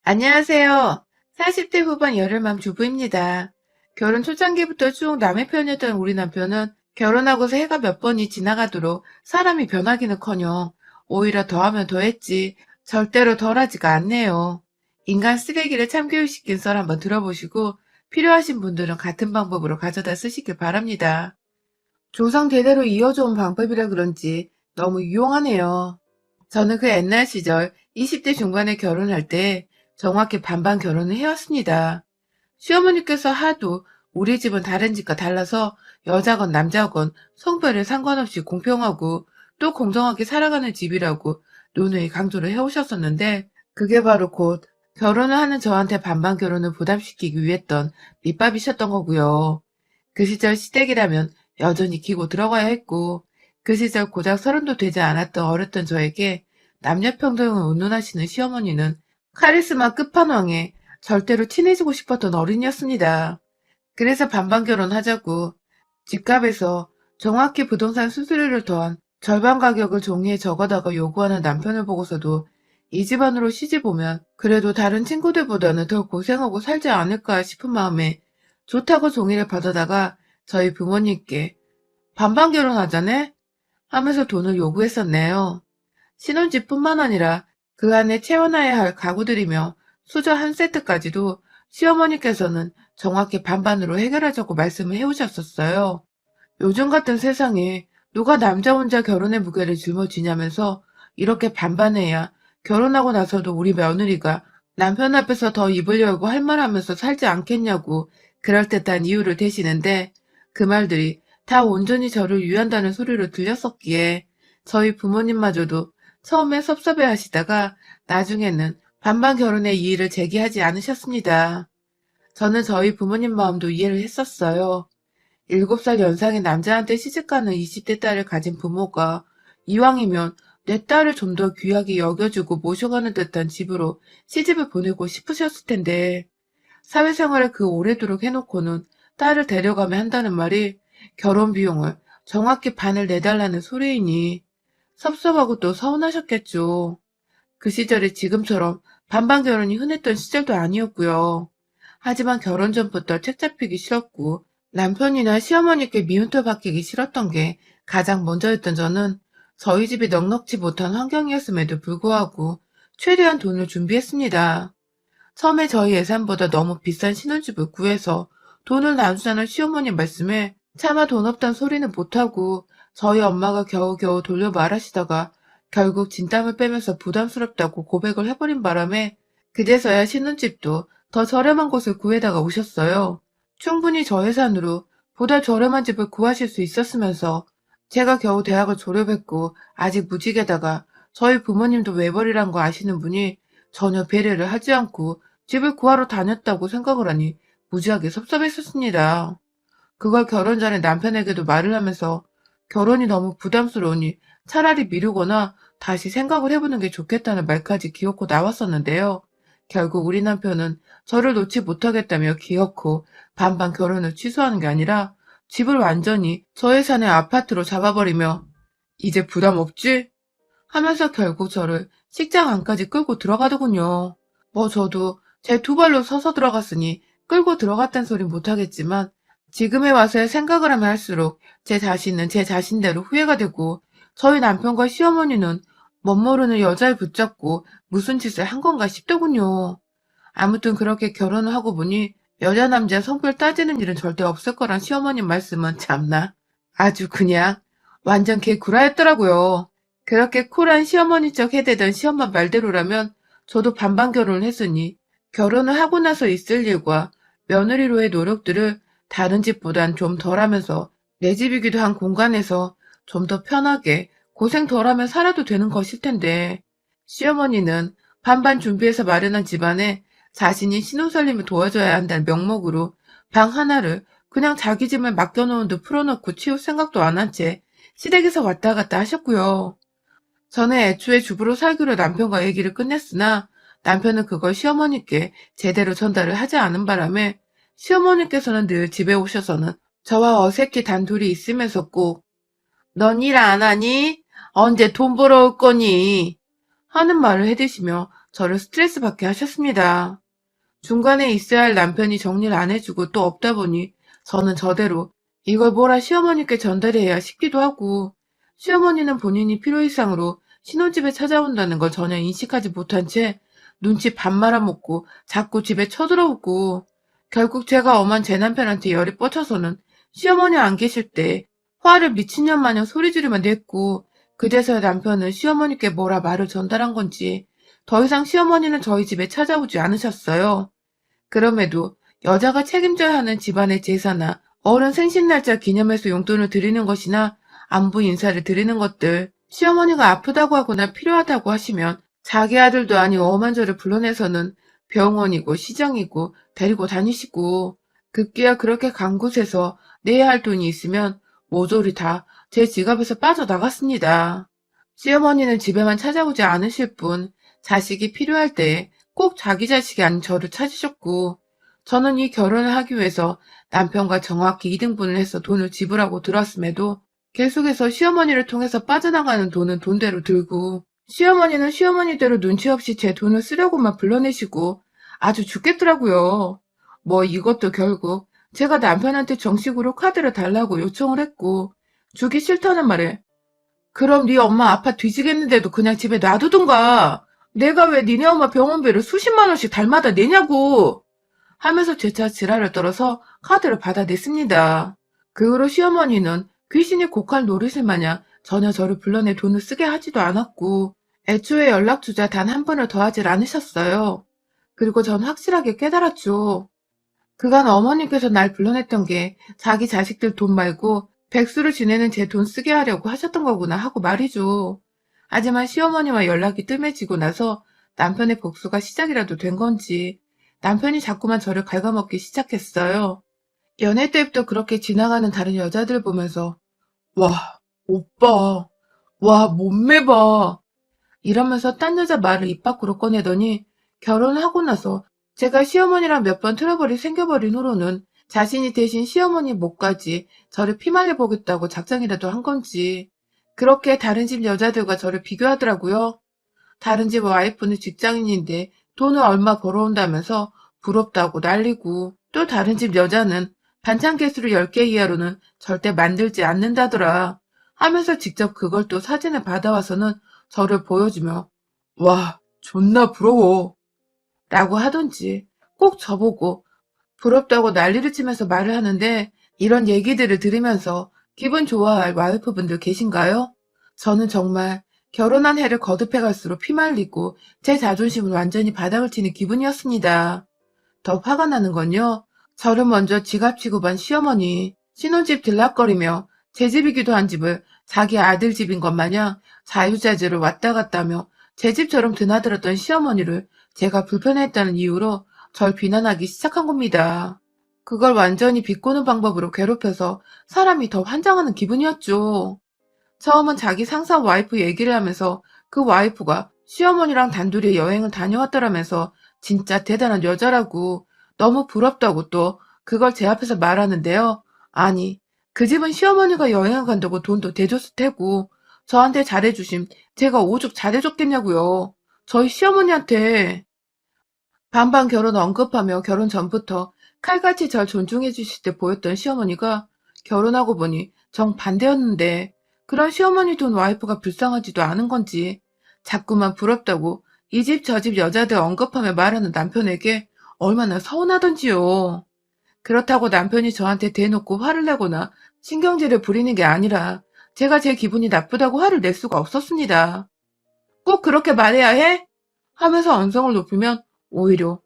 안녕하세요. 40대 후반 여름맘 주부입니다. 결혼 초창기부터 쭉 남의 편이었던 우리 남편은 결혼하고서 해가 몇 번이 지나가도록 사람이 변하기는커녕 오히려 더하면 더했지 절대로 덜하지가 않네요. 인간 쓰레기를 참교육시킨 썰 한번 들어보시고 필요하신 분들은 같은 방법으로 가져다 쓰시길 바랍니다. 조상 대대로 이어져온 방법이라 그런지 너무 유용하네요. 저는 그 옛날 시절 20대 중반에 결혼할 때 정확히 반반 결혼을 해왔습니다. 시어머니께서 하도 우리 집은 다른 집과 달라서 여자건 남자건 성별에 상관없이 공평하고 또 공정하게 살아가는 집이라고 누누이 강조를 해오셨었는데 그게 바로 곧 결혼을 하는 저한테 반반 결혼을 부담시키기 위했던 밑밥이셨던 거고요. 그 시절 시댁이라면 여전히 기고 들어가야 했고 그 시절 고작 30도 되지 않았던 어렸던 저에게 남녀평등을 운운하시는 시어머니는 카리스마 끝판왕에 절대로 친해지고 싶었던 어른이었습니다. 그래서 반반 결혼하자고 집값에서 정확히 부동산 수수료를 더한 절반 가격을 종이에 적어다가 요구하는 남편을 보고서도 이 집안으로 시집 오면 그래도 다른 친구들보다는 더 고생하고 살지 않을까 싶은 마음에 좋다고 종이를 받아다가 저희 부모님께 반반 결혼하자네? 하면서 돈을 요구했었네요. 신혼집뿐만 아니라 그 안에 채워놔야 할 가구들이며 수저 한 세트까지도 시어머니께서는 정확히 반반으로 해결하자고 말씀을 해오셨었어요. 요즘 같은 세상에 누가 남자 혼자 결혼의 무게를 짊어지냐면서 이렇게 반반해야 결혼하고 나서도 우리 며느리가 남편 앞에서 더 입을 열고 할 말 하면서 살지 않겠냐고 그럴듯한 이유를 대시는데 그 말들이 다 온전히 저를 위한다는 소리로 들렸었기에 저희 부모님마저도 처음에 섭섭해 하시다가 나중에는 반반 결혼의 이의를 제기하지 않으셨습니다. 저는 저희 부모님 마음도 이해를 했었어요. 7살 연상의 남자한테 시집가는 20대 딸을 가진 부모가 이왕이면 내 딸을 좀 더 귀하게 여겨주고 모셔가는 듯한 집으로 시집을 보내고 싶으셨을 텐데 사회생활을 그 오래도록 해놓고는 딸을 데려가면 한다는 말이 결혼 비용을 정확히 반을 내달라는 소리이니 섭섭하고 또 서운하셨겠죠. 그 시절이 지금처럼 반반 결혼이 흔했던 시절도 아니었고요. 하지만 결혼 전부터 책 잡히기 싫었고 남편이나 시어머니께 미움터 받기기 싫었던 게 가장 먼저였던 저는 저희 집이 넉넉지 못한 환경이었음에도 불구하고 최대한 돈을 준비했습니다. 처음에 저희 예산보다 너무 비싼 신혼집을 구해서 돈을 나누자는 시어머니 말씀에 차마 돈 없단 소리는 못하고 저희 엄마가 겨우겨우 돌려 말하시다가 결국 진땀을 빼면서 부담스럽다고 고백을 해버린 바람에 그제서야 신혼집도 더 저렴한 곳을 구해다가 오셨어요. 충분히 저 예산으로 보다 저렴한 집을 구하실 수 있었으면서 제가 겨우 대학을 졸업했고 아직 무직에다가 저희 부모님도 외벌이란 거 아시는 분이 전혀 배려를 하지 않고 집을 구하러 다녔다고 생각을 하니 무지하게 섭섭했었습니다. 그걸 결혼 전에 남편에게도 말을 하면서 결혼이 너무 부담스러우니 차라리 미루거나 다시 생각을 해보는 게 좋겠다는 말까지 기어코 나왔었는데요. 결국 우리 남편은 저를 놓지 못하겠다며 기어코 반반 결혼을 취소하는 게 아니라 집을 완전히 저 예산의 아파트로 잡아버리며 이제 부담 없지? 하면서 결국 저를 식장 안까지 끌고 들어가더군요. 뭐 저도 제 두 발로 서서 들어갔으니 끌고 들어갔단 소린 못하겠지만 지금에 와서야 생각을 하면 할수록 제 자신은 제 자신대로 후회가 되고 저희 남편과 시어머니는 멋모르는 여자를 붙잡고 무슨 짓을 한 건가 싶더군요. 아무튼 그렇게 결혼을 하고 보니 여자 남자 성별 따지는 일은 절대 없을 거란 시어머님 말씀은 참나 아주 그냥 완전 개구라였더라고요. 그렇게 쿨한 시어머니 척 해대던 시엄마 말대로라면 저도 반반 결혼을 했으니 결혼을 하고 나서 있을 일과 며느리로의 노력들을 다른 집보단 좀 덜하면서 내 집이기도 한 공간에서 좀 더 편하게 고생 덜하며 살아도 되는 것일 텐데 시어머니는 반반 준비해서 마련한 집안에 자신이 신혼살림을 도와줘야 한다는 명목으로 방 하나를 그냥 자기 집을 맡겨놓은 듯 풀어놓고 치울 생각도 안 한 채 시댁에서 왔다 갔다 하셨고요. 저는 애초에 주부로 살기로 남편과 얘기를 끝냈으나 남편은 그걸 시어머니께 제대로 전달을 하지 않은 바람에 시어머니께서는 늘 집에 오셔서는 저와 어색히 단둘이 있으면서 꼭 "넌 일 안 하니? 언제 돈 벌어올 거니?" 하는 말을 해대시며 저를 스트레스 받게 하셨습니다. 중간에 있어야 할 남편이 정리를 안 해주고 또 없다 보니 저는 저대로 이걸 뭐라 시어머니께 전달해야 싶기도 하고, 시어머니는 본인이 필요 이상으로 신혼집에 찾아온다는 걸 전혀 인식하지 못한 채 눈치 밥 말아먹고 자꾸 집에 쳐들어오고, 결국 제가 엄한 제 남편한테 열이 뻗쳐서는 시어머니 안 계실 때 화를 미친년 마냥 소리 지르며 냈고, 그제서야 남편은 시어머니께 뭐라 말을 전달한 건지 더 이상 시어머니는 저희 집에 찾아오지 않으셨어요. 그럼에도 여자가 책임져야 하는 집안의 제사나 어른 생신날짜 기념해서 용돈을 드리는 것이나 안부 인사를 드리는 것들, 시어머니가 아프다고 하거나 필요하다고 하시면 자기 아들도 아닌 엄한 저를 불러내서는 병원이고 시장이고 데리고 다니시고, 급기야 그렇게 간 곳에서 내야 할 돈이 있으면 모조리 다 제 지갑에서 빠져나갔습니다. 시어머니는 집에만 찾아오지 않으실 뿐 자식이 필요할 때 꼭 자기 자식이 아닌 저를 찾으셨고, 저는 이 결혼을 하기 위해서 남편과 정확히 2등분을 해서 돈을 지불하고 들었음에도 계속해서 시어머니를 통해서 빠져나가는 돈은 돈대로 들고, 시어머니는 시어머니대로 눈치 없이 제 돈을 쓰려고만 불러내시고 아주 죽겠더라고요. 뭐 이것도 결국 제가 남편한테 정식으로 카드를 달라고 요청을 했고, 주기 싫다는 말에 그럼 네 엄마 아파 뒤지겠는데도 그냥 집에 놔두든가. 내가 왜 니네 엄마 병원비를 수십만 원씩 달마다 내냐고. 하면서 재차 지랄을 떨어서 카드를 받아냈습니다. 그 후로 시어머니는 귀신이 고칼 노릇을 마냥 전혀 저를 불러내 돈을 쓰게 하지도 않았고, 애초에 연락주자 단 한 번을 더하질 않으셨어요. 그리고 전 확실하게 깨달았죠. 그간 어머님께서 날 불러냈던 게 자기 자식들 돈 말고 백수를 지내는 제 돈 쓰게 하려고 하셨던 거구나 하고 말이죠. 하지만 시어머니와 연락이 뜸해지고 나서 남편의 복수가 시작이라도 된 건지 남편이 자꾸만 저를 갉아먹기 시작했어요. 연애 때부터 그렇게 지나가는 다른 여자들 보면서 와, 오빠, 와, 몸매 봐. 이러면서 딴 여자 말을 입 밖으로 꺼내더니 결혼을 하고 나서 제가 시어머니랑 몇 번 트러블이 생겨버린 후로는 자신이 대신 시어머니 목까지 저를 피말려 보겠다고 작정이라도 한 건지 그렇게 다른 집 여자들과 저를 비교하더라고요. 다른 집 와이프는 직장인인데 돈을 얼마 벌어온다면서 부럽다고 난리고, 또 다른 집 여자는 반찬 개수를 10개 이하로는 절대 만들지 않는다더라 하면서 직접 그걸 또 사진을 받아와서는 저를 보여주며 와, 존나 부러워 라고 하던지 꼭 저보고 부럽다고 난리를 치면서 말을 하는데, 이런 얘기들을 들으면서 기분 좋아할 와이프분들 계신가요? 저는 정말 결혼한 해를 거듭해 갈수록 피말리고 제 자존심은 완전히 바닥을 치는 기분이었습니다. 더 화가 나는 건요, 저를 먼저 지갑 취급한 시어머니, 신혼집 들락거리며 제 집이기도 한 집을 자기 아들 집인 것 마냥 자유자재로 왔다 갔다 하며 제 집처럼 드나들었던 시어머니를 제가 불편했다는 이유로 절 비난하기 시작한 겁니다. 그걸 완전히 비꼬는 방법으로 괴롭혀서 사람이 더 환장하는 기분이었죠. 처음은 자기 상사 와이프 얘기를 하면서 그 와이프가 시어머니랑 단둘이 여행을 다녀왔더라면서 진짜 대단한 여자라고 너무 부럽다고 또 그걸 제 앞에서 말하는데요. 아니, 그 집은 시어머니가 여행을 간다고 돈도 대줬을 테고 저한테 잘해주심 제가 오죽 잘해줬겠냐고요. 저희 시어머니한테. 반반 결혼 언급하며 결혼 전부터 칼같이 절 존중해 주실 때 보였던 시어머니가 결혼하고 보니 정반대였는데, 그런 시어머니 돈 와이프가 불쌍하지도 않은 건지 자꾸만 부럽다고 이 집 저 집 여자들 언급하며 말하는 남편에게 얼마나 서운하던지요. 그렇다고 남편이 저한테 대놓고 화를 내거나 신경질을 부리는 게 아니라 제가 제 기분이 나쁘다고 화를 낼 수가 없었습니다. 꼭 그렇게 말해야 해? 하면서 언성을 높이면 오히려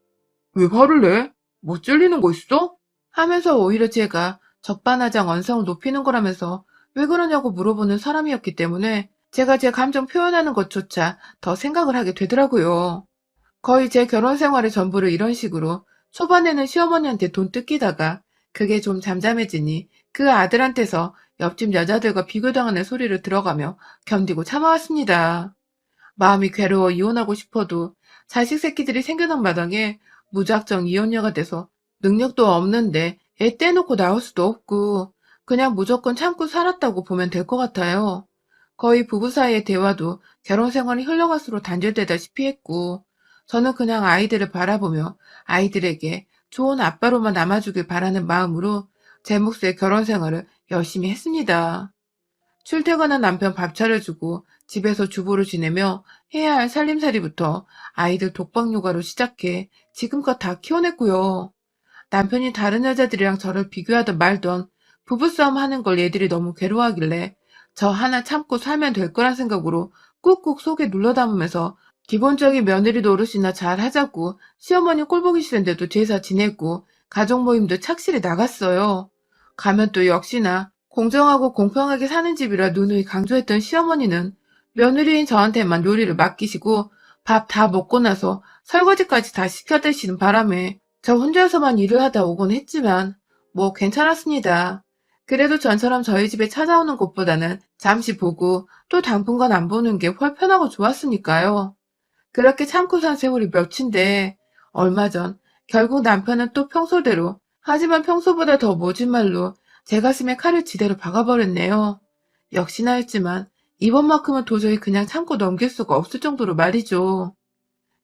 왜 화를 내? 뭐 찔리는 거 있어? 하면서 오히려 제가 적반하장 언성을 높이는 거라면서 왜 그러냐고 물어보는 사람이었기 때문에 제가 제 감정 표현하는 것조차 더 생각을 하게 되더라고요. 거의 제 결혼 생활의 전부를 이런 식으로 초반에는 시어머니한테 돈 뜯기다가 그게 좀 잠잠해지니 그 아들한테서 옆집 여자들과 비교당하는 소리를 들어가며 견디고 참아왔습니다. 마음이 괴로워 이혼하고 싶어도 자식 새끼들이 생겨난 마당에 무작정 이혼녀가 돼서 능력도 없는데 애 떼놓고 나올 수도 없고 그냥 무조건 참고 살았다고 보면 될 것 같아요. 거의 부부 사이의 대화도 결혼 생활이 흘러갈수록 단절되다시피 했고, 저는 그냥 아이들을 바라보며 아이들에게 좋은 아빠로만 남아주길 바라는 마음으로 제 몫의 결혼 생활을 열심히 했습니다. 출퇴근한 남편 밥 차려주고 집에서 주부로 지내며 해야 할 살림살이부터 아이들 독박 육아로 시작해 지금껏 다 키워냈고요. 남편이 다른 여자들이랑 저를 비교하던 말던 부부싸움 하는 걸 얘들이 너무 괴로워하길래 저 하나 참고 살면 될 거란 생각으로 꾹꾹 속에 눌러 담으면서 기본적인 며느리 노릇이나 잘 하자고 시어머니 꼴보기 싫은데도 제사 지냈고 가족 모임도 착실히 나갔어요. 가면 또 역시나 공정하고 공평하게 사는 집이라 누누이 강조했던 시어머니는 며느리인 저한테만 요리를 맡기시고 밥 다 먹고 나서 설거지까지 다 시켜드시는 바람에 저 혼자서만 일을 하다 오곤 했지만 뭐 괜찮았습니다. 그래도 전처럼 저희 집에 찾아오는 것보다는 잠시 보고 또 당분간 안 보는 게 훨 편하고 좋았으니까요. 그렇게 참고 산 세월이 몇인데 얼마 전 결국 남편은 또 평소대로 하지만 평소보다 더 모진 말로 제 가슴에 칼을 지대로 박아버렸네요. 역시나 했지만 이번만큼은 도저히 그냥 참고 넘길 수가 없을 정도로 말이죠.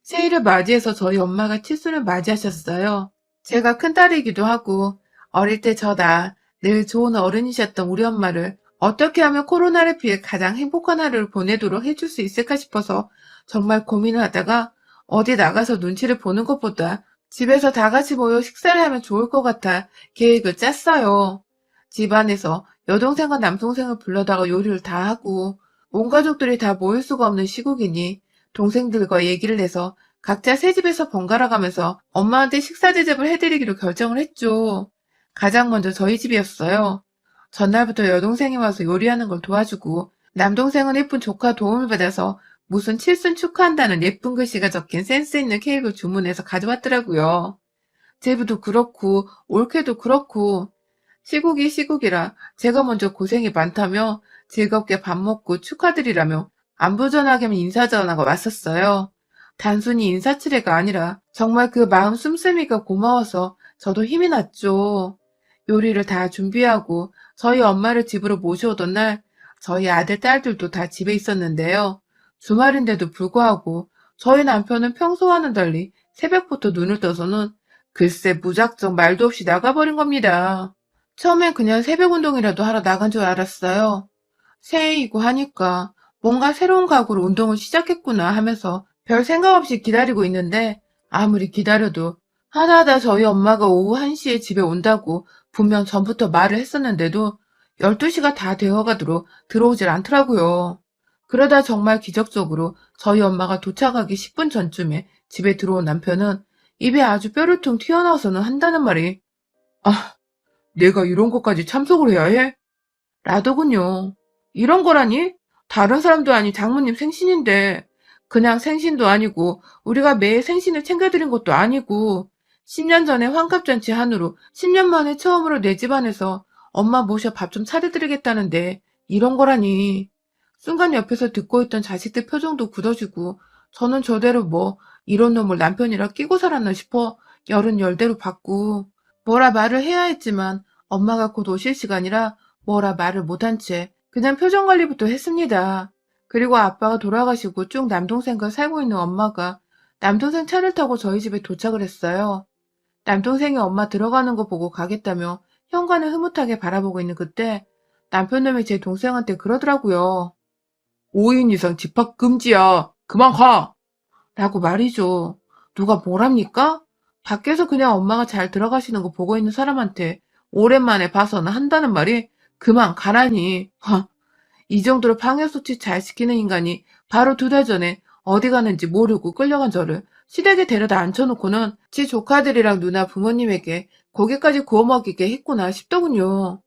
새해를 맞이해서 저희 엄마가 칠순을 맞이하셨어요. 제가 큰딸이기도 하고 어릴 때 저다 늘 좋은 어른이셨던 우리 엄마를 어떻게 하면 코로나를 피해 가장 행복한 하루를 보내도록 해줄 수 있을까 싶어서 정말 고민을 하다가 어디 나가서 눈치를 보는 것보다 집에서 다 같이 모여 식사를 하면 좋을 것 같아 계획을 짰어요. 집안에서 여동생과 남동생을 불러다가 요리를 다 하고 온 가족들이 다 모일 수가 없는 시국이니 동생들과 얘기를 해서 각자 새 집에서 번갈아 가면서 엄마한테 식사 대접을 해드리기로 결정을 했죠. 가장 먼저 저희 집이었어요. 전날부터 여동생이 와서 요리하는 걸 도와주고 남동생은 예쁜 조카 도움을 받아서 무슨 칠순 축하한다는 예쁜 글씨가 적힌 센스 있는 케이크를 주문해서 가져왔더라고요. 제부도 그렇고 올케도 그렇고 시국이 시국이라 제가 먼저 고생이 많다며 즐겁게 밥 먹고 축하드리라며 안부 전하기면 인사 전화가 왔었어요. 단순히 인사치레가 아니라 정말 그 마음 씀씀이가 고마워서 저도 힘이 났죠. 요리를 다 준비하고 저희 엄마를 집으로 모셔오던 날 저희 아들, 딸들도 다 집에 있었는데요. 주말인데도 불구하고 저희 남편은 평소와는 달리 새벽부터 눈을 떠서는 글쎄 무작정 말도 없이 나가버린 겁니다. 처음엔 그냥 새벽 운동이라도 하러 나간 줄 알았어요. 새해이고 하니까 뭔가 새로운 각오로 운동을 시작했구나 하면서 별 생각 없이 기다리고 있는데 아무리 기다려도 하다하다 저희 엄마가 오후 1시에 집에 온다고 분명 전부터 말을 했었는데도 12시가 다 되어가도록 들어오질 않더라고요. 그러다 정말 기적적으로 저희 엄마가 도착하기 10분 전쯤에 집에 들어온 남편은 입에 아주 뼈를 통 튀어나와서는 한다는 말이 아, 내가 이런 것까지 참석을 해야 해? 라더군요. 이런 거라니? 다른 사람도 아닌 장모님 생신인데 그냥 생신도 아니고 우리가 매일 생신을 챙겨드린 것도 아니고 10년 전에 환갑잔치 한우로 10년 만에 처음으로 내 집안에서 엄마 모셔 밥 좀 차려드리겠다는데 이런 거라니. 순간 옆에서 듣고 있던 자식들 표정도 굳어지고 저는 저대로 뭐 이런 놈을 남편이라 끼고 살았나 싶어 열은 열대로 받고 뭐라 말을 해야 했지만 엄마가 곧 오실 시간이라 뭐라 말을 못한 채 그냥 표정 관리부터 했습니다. 그리고 아빠가 돌아가시고 쭉 남동생과 살고 있는 엄마가 남동생 차를 타고 저희 집에 도착을 했어요. 남동생이 엄마 들어가는 거 보고 가겠다며 현관을 흐뭇하게 바라보고 있는 그때 남편놈이 제 동생한테 그러더라고요. 5인 이상 집합 금지야. 그만 가! 라고 말이죠. 누가 뭐랍니까? 밖에서 그냥 엄마가 잘 들어가시는 거 보고 있는 사람한테 오랜만에 봐서는 한다는 말이 그만 가라니. 이 정도로 방역수칙 잘 지키는 인간이 바로 2달 전에 어디 가는지 모르고 끌려간 저를 시댁에 데려다 앉혀놓고는 지 조카들이랑 누나 부모님에게 고기까지 구워 먹이게 했구나 싶더군요.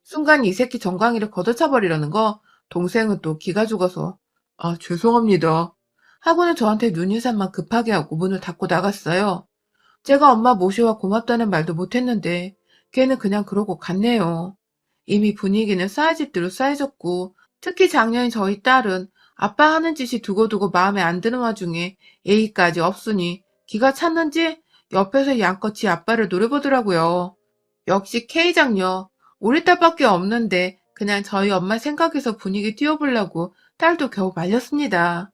순간 이 새끼 정강이를 걷어차버리려는 거 동생은 또 기가 죽어서 아 죄송합니다 하고는 저한테 눈인사만 급하게 하고 문을 닫고 나갔어요. 제가 엄마 모시와 고맙다는 말도 못했는데 걔는 그냥 그러고 갔네요. 이미 분위기는 쌓여질 대로 쌓여졌고 특히 작년인 저희 딸은 아빠 하는 짓이 두고두고 마음에 안 드는 와중에 예의까지 없으니 기가 찼는지 옆에서 양껏 지 아빠를 노려보더라고요. 역시 K장녀. 우리 딸밖에 없는데 그냥 저희 엄마 생각해서 분위기 띄워보려고 딸도 겨우 말렸습니다.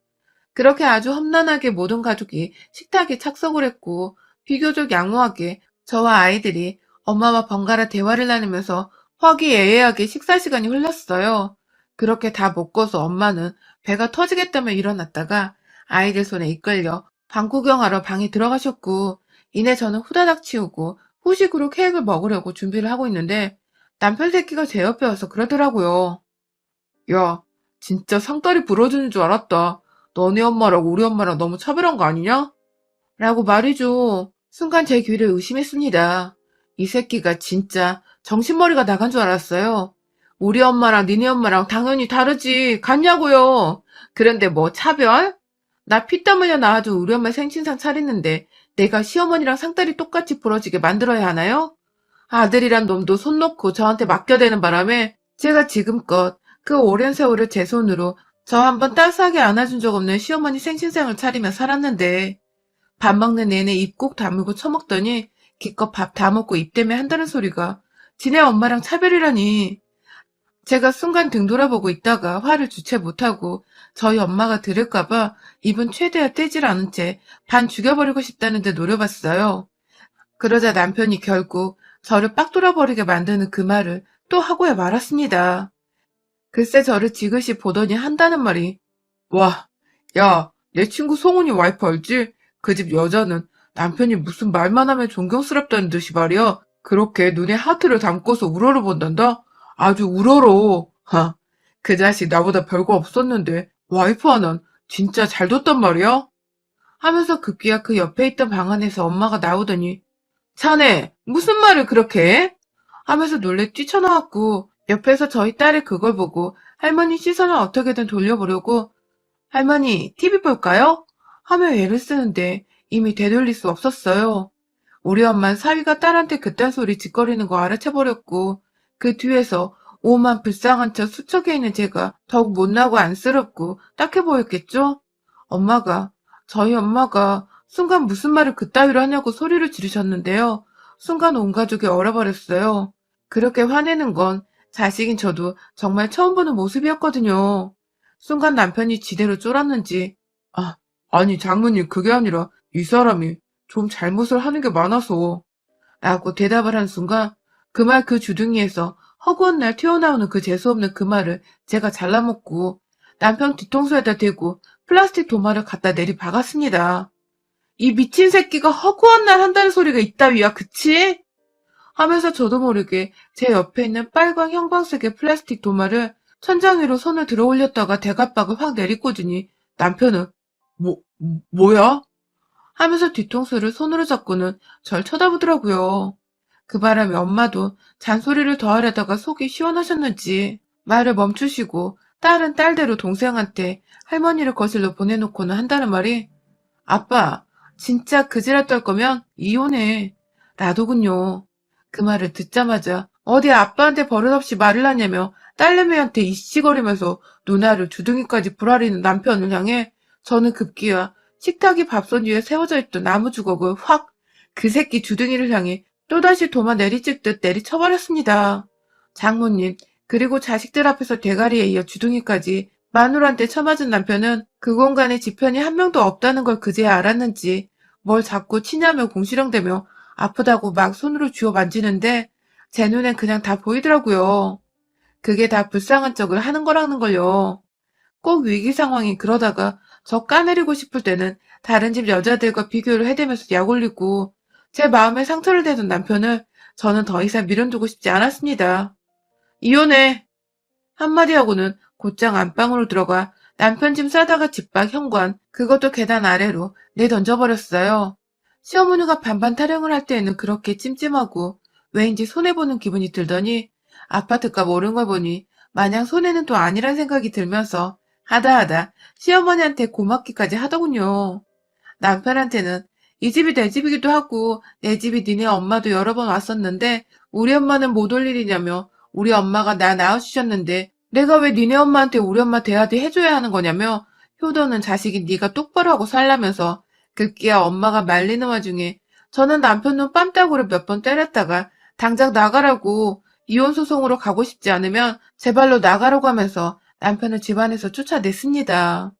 그렇게 아주 험난하게 모든 가족이 식탁에 착석을 했고 비교적 양호하게 저와 아이들이 엄마와 번갈아 대화를 나누면서 화기애애하게 식사 시간이 흘렀어요. 그렇게 다 먹고서 엄마는 배가 터지겠다며 일어났다가 아이들 손에 이끌려 방 구경하러 방에 들어가셨고 이내 저는 후다닥 치우고 후식으로 케이크를 먹으려고 준비를 하고 있는데 남편 새끼가 제 옆에 와서 그러더라고요. 야, 진짜 상다리 부러지는 줄 알았다. 너네 엄마랑 우리 엄마랑 너무 차별한 거 아니냐? 라고 말이죠. 순간 제 귀를 의심했습니다. 이 새끼가 진짜 정신머리가 나간 줄 알았어요. 우리 엄마랑 니네 엄마랑 당연히 다르지. 같냐고요. 그런데 뭐 차별? 나 피땀 흘려 나와도 우리 엄마 생신상 차리는데 내가 시어머니랑 상다리 똑같이 부러지게 만들어야 하나요? 아들이란 놈도 손 놓고 저한테 맡겨대는 바람에 제가 지금껏 그 오랜 세월을 제 손으로 저 한번 따스하게 안아준 적 없는 시어머니 생신상을 차리며 살았는데 밥 먹는 내내 입 꼭 다물고 처먹더니 기껏 밥 다 먹고 입 때문에 한다는 소리가 지네 엄마랑 차별이라니. 제가 순간 등 돌아보고 있다가 화를 주체 못하고 저희 엄마가 들을까봐 입은 최대한 떼질 않은 채 반 죽여버리고 싶다는데 노려봤어요. 그러자 남편이 결국 저를 빡 돌아버리게 만드는 그 말을 또 하고야 말았습니다. 글쎄 저를 지그시 보더니 한다는 말이 와, 야, 내 친구 송은이 와이프 알지? 그 집 여자는 남편이 무슨 말만 하면 존경스럽다는 듯이 말이야. 그렇게 눈에 하트를 담고서 우러러 본단다? 아주 우러러. 하, 그 자식 나보다 별거 없었는데 와이프 하나는 진짜 잘 뒀단 말이야? 하면서 급기야 그 옆에 있던 방 안에서 엄마가 나오더니 자네, 무슨 말을 그렇게 해? 하면서 놀래 뛰쳐나왔고, 옆에서 저희 딸이 그걸 보고 할머니 시선을 어떻게든 돌려보려고, 할머니, TV 볼까요? 하며 애를 쓰는데 이미 되돌릴 수 없었어요. 우리 엄마는 사위가 딸한테 그딴 소리 짓거리는 거 알아채버렸고, 그 뒤에서 오만 불쌍한 척 수척해 있는 제가 더욱 못나고 안쓰럽고 딱해 보였겠죠? 저희 엄마가 순간 무슨 말을 그따위로 하냐고 소리를 지르셨는데요. 순간 온 가족이 얼어버렸어요. 그렇게 화내는 건 자식인 저도 정말 처음 보는 모습이었거든요. 순간 남편이 지대로 쫄았는지, 아니 장모님 그게 아니라 이 사람이 좀 잘못을 하는 게 많아서 라고 대답을 한 순간 그 말 그 주둥이에서 허구한 날 튀어나오는 그 재수없는 그 말을 제가 잘라먹고 남편 뒤통수에다 대고 플라스틱 도마를 갖다 내리박았습니다. 이 미친 새끼가 허구한 날 한다는 소리가 있다위야, 그치? 하면서 저도 모르게 제 옆에 있는 빨간 형광색의 플라스틱 도마를 천장 위로 손을 들어 올렸다가 대갑박을 확 내리꽂으니 남편은 뭐야? 하면서 뒤통수를 손으로 잡고는 절 쳐다보더라고요. 그 바람에 엄마도 잔소리를 더하려다가 속이 시원하셨는지 말을 멈추시고 딸은 딸대로 동생한테 할머니를 거실로 보내놓고는 한다는 말이 아빠, 진짜 그지랄 떨 거면 이혼해. 나도군요. 그 말을 듣자마자 어디 아빠한테 버릇없이 말을 하냐며 딸내미한테 이씨거리면서 누나를 주둥이까지 불아리는 남편을 향해 저는 급기야 식탁이 밥솥 위에 세워져 있던 나무 주걱을 확 그 새끼 주둥이를 향해 또다시 도마 내리찍듯 내리쳐버렸습니다. 장모님, 그리고 자식들 앞에서 대가리에 이어 주둥이까지 마누라한테 쳐맞은 남편은 그 공간에 지편이 한 명도 없다는 걸 그제야 알았는지 뭘 자꾸 치냐며 공시렁대며 아프다고 막 손으로 쥐어 만지는데 제 눈엔 그냥 다 보이더라고요. 그게 다 불쌍한 척을 하는 거라는 걸요. 꼭 위기 상황이 그러다가 저 까내리고 싶을 때는 다른 집 여자들과 비교를 해대면서 약 올리고 제 마음에 상처를 대던 남편을 저는 더 이상 미련두고 싶지 않았습니다. 이혼해! 한마디 하고는 곧장 안방으로 들어가 남편 짐 싸다가 집밖 현관, 그것도 계단 아래로 내던져버렸어요. 시어머니가 반반 타령을 할 때에는 그렇게 찜찜하고 왜인지 손해보는 기분이 들더니 아파트값 오른 걸 보니 마냥 손해는 또 아니란 생각이 들면서 하다 시어머니한테 고맙기까지 하더군요. 남편한테는 이 집이 내 집이기도 하고 내 집이 니네 엄마도 여러 번 왔었는데 우리 엄마는 못 올 일이냐며 우리 엄마가 나 낳아주셨는데 내가 왜 니네 엄마한테 우리 엄마 대하듯 해줘야 하는 거냐며 효도는 자식이 네가 똑바로 하고 살라면서 급기야 엄마가 말리는 와중에 저는 남편 눈 빰따구를 몇 번 때렸다가 당장 나가라고 이혼소송으로 가고 싶지 않으면 제발로 나가라고 하면서 남편을 집안에서 쫓아냈습니다.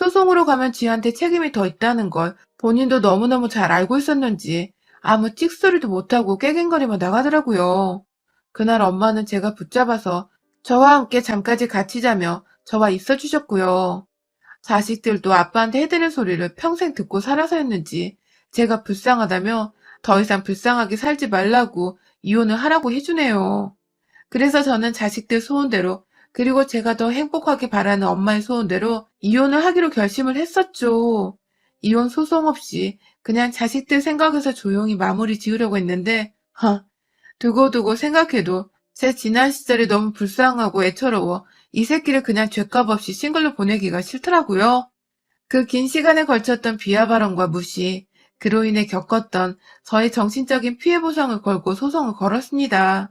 소송으로 가면 지한테 책임이 더 있다는 걸 본인도 너무너무 잘 알고 있었는지 아무 찍소리도 못하고 깨갱거리며 나가더라고요. 그날 엄마는 제가 붙잡아서 저와 함께 잠까지 같이 자며 저와 있어 주셨고요. 자식들도 아빠한테 해대는 소리를 평생 듣고 살아서였는지 제가 불쌍하다며 더 이상 불쌍하게 살지 말라고 이혼을 하라고 해주네요. 그래서 저는 자식들 소원대로 그리고 제가 더 행복하게 바라는 엄마의 소원대로 이혼을 하기로 결심을 했었죠. 이혼 소송 없이 그냥 자식들 생각해서 조용히 마무리 지으려고 했는데 두고두고 생각해도 제 지난 시절이 너무 불쌍하고 애처로워 이 새끼를 그냥 죗값 없이 싱글로 보내기가 싫더라고요. 그 긴 시간에 걸쳤던 비하 발언과 무시, 그로 인해 겪었던 저의 정신적인 피해 보상을 걸고 소송을 걸었습니다.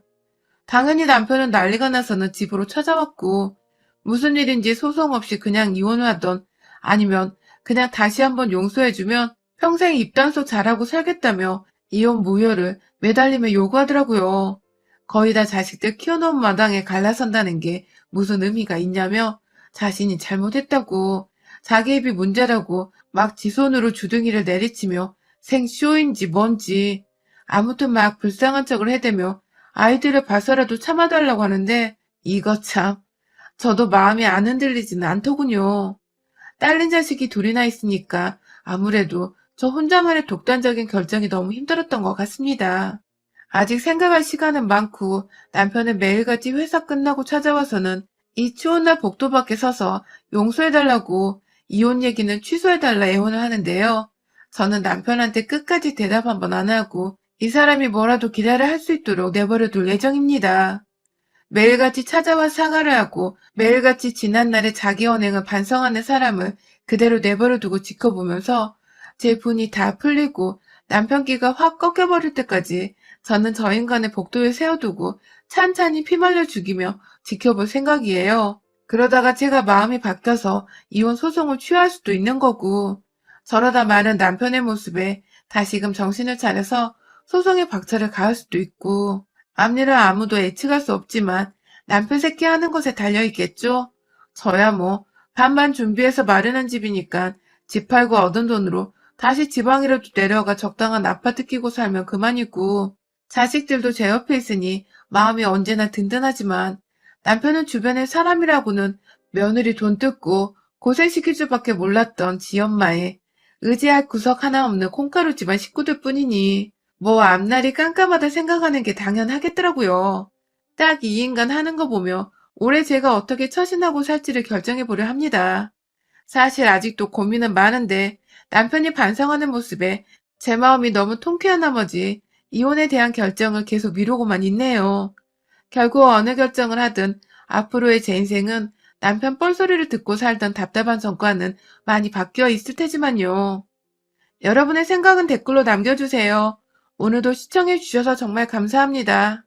당연히 남편은 난리가 나서는 집으로 찾아왔고 무슨 일인지 소송 없이 그냥 이혼을 하던 아니면 그냥 다시 한번 용서해주면 평생 입단속 잘하고 살겠다며 이혼 무효를 매달리며 요구하더라고요. 거의 다 자식들 키워놓은 마당에 갈라선다는 게 무슨 의미가 있냐며 자신이 잘못했다고 자기 입이 문제라고 막 지 손으로 주둥이를 내리치며 생쇼인지 뭔지 아무튼 막 불쌍한 척을 해대며 아이들을 봐서라도 참아달라고 하는데 이거 참 저도 마음이 안 흔들리지는 않더군요. 딸린 자식이 둘이나 있으니까 아무래도 저 혼자만의 독단적인 결정이 너무 힘들었던 것 같습니다. 아직 생각할 시간은 많고 남편은 매일같이 회사 끝나고 찾아와서는 이 추운 날 복도 밖에 서서 용서해달라고 이혼 얘기는 취소해달라 애원을 하는데요. 저는 남편한테 끝까지 대답 한번 안 하고 이 사람이 뭐라도 기다려 할 수 있도록 내버려둘 예정입니다. 매일같이 찾아와 사과를 하고 매일같이 지난날의 자기 언행을 반성하는 사람을 그대로 내버려두고 지켜보면서 제 분이 다 풀리고 남편 끼가 확 꺾여버릴 때까지 저는 저 인간의 복도에 세워두고 찬찬히 피말려 죽이며 지켜볼 생각이에요. 그러다가 제가 마음이 바뀌어서 이혼 소송을 취할 수도 있는 거고 저러다 마른 남편의 모습에 다시금 정신을 차려서 소송의 박차를 가할 수도 있고 앞일은 아무도 예측할 수 없지만 남편 새끼 하는 것에 달려있겠죠? 저야 뭐 반만 준비해서 마련한 집이니까 집 팔고 얻은 돈으로 다시 지방이라도 내려가 적당한 아파트 끼고 살면 그만이고 자식들도 제 옆에 있으니 마음이 언제나 든든하지만 남편은 주변의 사람이라고는 며느리 돈 뜯고 고생시킬 줄밖에 몰랐던 지엄마의 의지할 구석 하나 없는 콩가루 집안 식구들 뿐이니 뭐 앞날이 깜깜하다 생각하는 게 당연하겠더라고요. 딱 이 인간 하는 거 보며 올해 제가 어떻게 처신하고 살지를 결정해보려 합니다. 사실 아직도 고민은 많은데 남편이 반성하는 모습에 제 마음이 너무 통쾌한 나머지 이혼에 대한 결정을 계속 미루고만 있네요. 결국 어느 결정을 하든 앞으로의 제 인생은 남편 뻘소리를 듣고 살던 답답한 성과는 많이 바뀌어 있을 테지만요. 여러분의 생각은 댓글로 남겨주세요. 오늘도 시청해주셔서 정말 감사합니다.